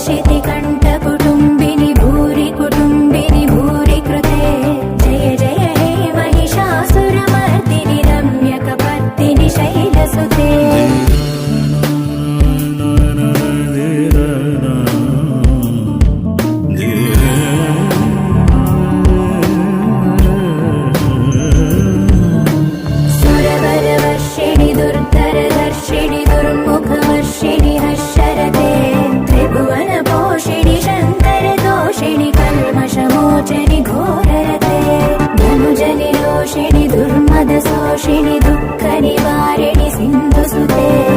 शितिकण्ठकुटुम्बिनि भूरि कुटुम्बिनि भूरि कृते जय जय हे महिषासुरमर्दिनि रम्यकपर्दिनि शैलसुते सुरवरवर्षिणि दुर्धरधर्षिणि दुर्मुखवर्षिणि हर्षरते त्रिभुवनपोषिणि शङ्करदोषिणि कल्मषमोचनि घोररते धनुजनिरोषिणि दुर्मदशोषिणि दुःखनिवारिणि सिन्धुसुते